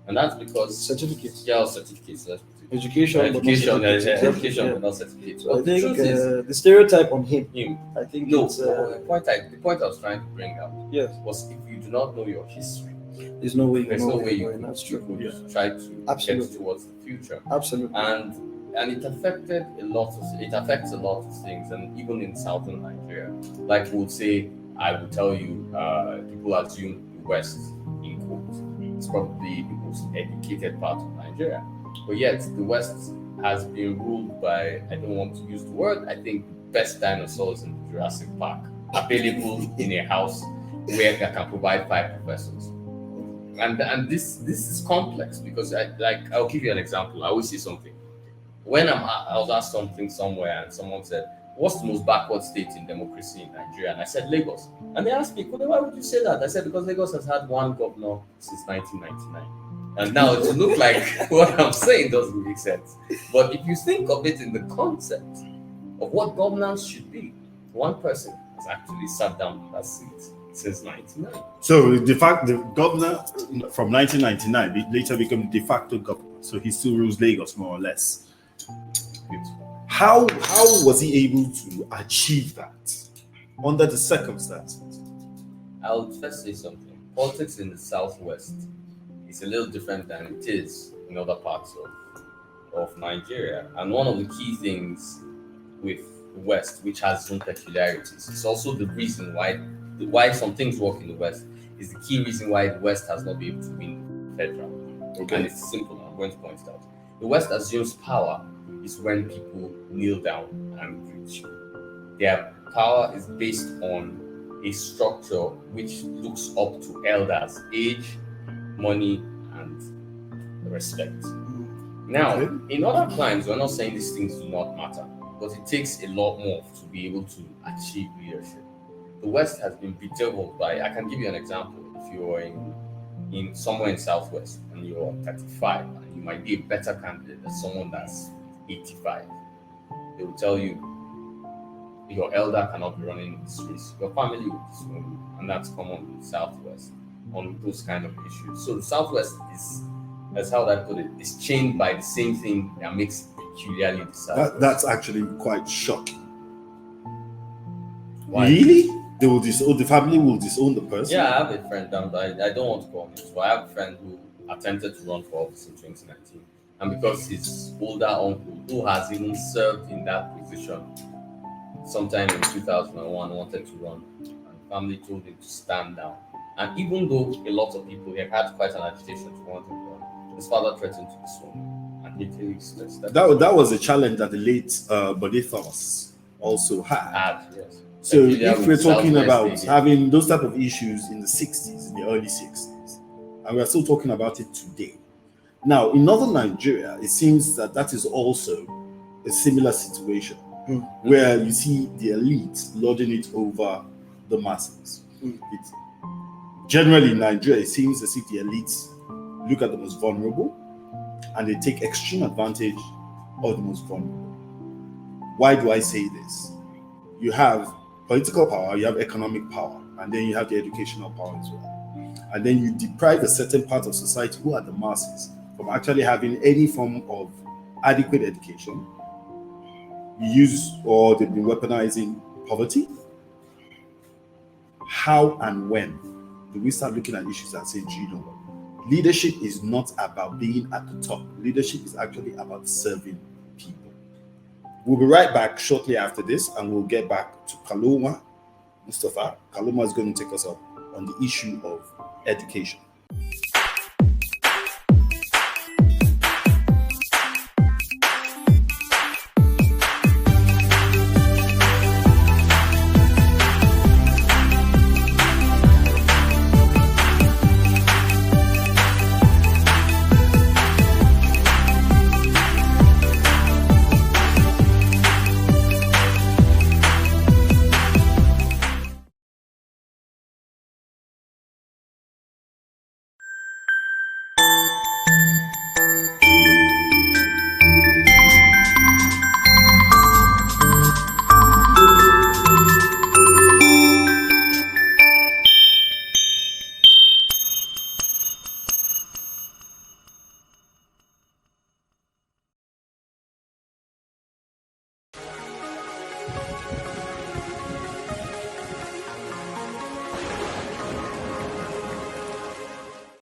And that's because certificates. Yeah, certificates. Let's put it. Education, Education, education, yeah. but not certificates. So I But the think truth is, the stereotype on him. I think no. it's, The point I was trying to bring out yes, was if you do not know your history, there's no way there's no way you can. That's true. could try to Absolutely. get towards the future. Absolutely. And it affected it affects a lot of things, and even in southern Nigeria, like we would say, I would tell you, people assume the West, in quotes, is probably the most educated part of Nigeria, but yet the West has been ruled by, I don't want to use the word, I think best dinosaurs in Jurassic Park available in a house where they can provide 5 professors. And this is complex because I'll give you an example. I always say something. When I was asked something somewhere and someone said, what's the most backward state in democracy in Nigeria? And I said Lagos. And they asked me, why would you say that? I said, because Lagos has had one governor since 1999. And now it look like what I'm saying doesn't make sense. But if you think of it in the concept of what governance should be, one person has actually sat down in that seat since 99. So the fact the governor from 1999 later became de facto governor. So he still rules Lagos more or less. How was he able to achieve that under the circumstances? I'll first say something. Politics in the Southwest is a little different than it is in other parts of Nigeria. And one of the key things with the West, which has its own peculiarities, it's also the reason why some things work in the West, is the key reason why the West has not been able to win federal. Okay. And it's simple, I'm going to point it out. The West assumes power is when people kneel down and preach. Their power is based on a structure which looks up to elders, age, money, and respect. Now, in other climes, we're not saying these things do not matter, but it takes a lot more to be able to achieve leadership. The West has been bedeviled by, I can give you an example. If you're in somewhere in Southwest and you're 35, and you might be a better candidate than someone that's 85. They will tell you your elder cannot be running in the streets. Your family will disown you, and that's common in the Southwest on those kind of issues. So the Southwest is, as how I put it, is chained by the same thing that makes it peculiarly the Southwest. That's actually quite shocking. Why? Really? They will disown the family will disown the person? Yeah, I have a friend, I don't want to call him, but I have a friend who attempted to run for office in 2019. And because his older uncle, who has even served in that position sometime in 2001, wanted to run, and the family told him to stand down. And even though a lot of people had quite an agitation to want him to run, his father threatened to disown him, and literally stressed that was a challenge that the late Bode Thomas also had. Yes. So if we're talking about having those type of issues in the 60s, in the early 60s, and we're still talking about it today. Now, in northern Nigeria, it seems that is also a similar situation where you see the elite lording it over the masses. Generally, in Nigeria, it seems as if the elites look at the most vulnerable and they take extreme advantage of the most vulnerable. Why do I say this? You have political power, you have economic power, and then you have the educational power as well. And then you deprive a certain part of society, who are the masses, from actually having any form of adequate education. You use, or they've been weaponizing poverty. How and when do we start looking at issues and say, you know what? Leadership is not about being at the top. Leadership is actually about serving people. We'll be right back shortly after this, and we'll get back to KALOMA. Mustapha, KALOMA is going to take us up on the issue of education.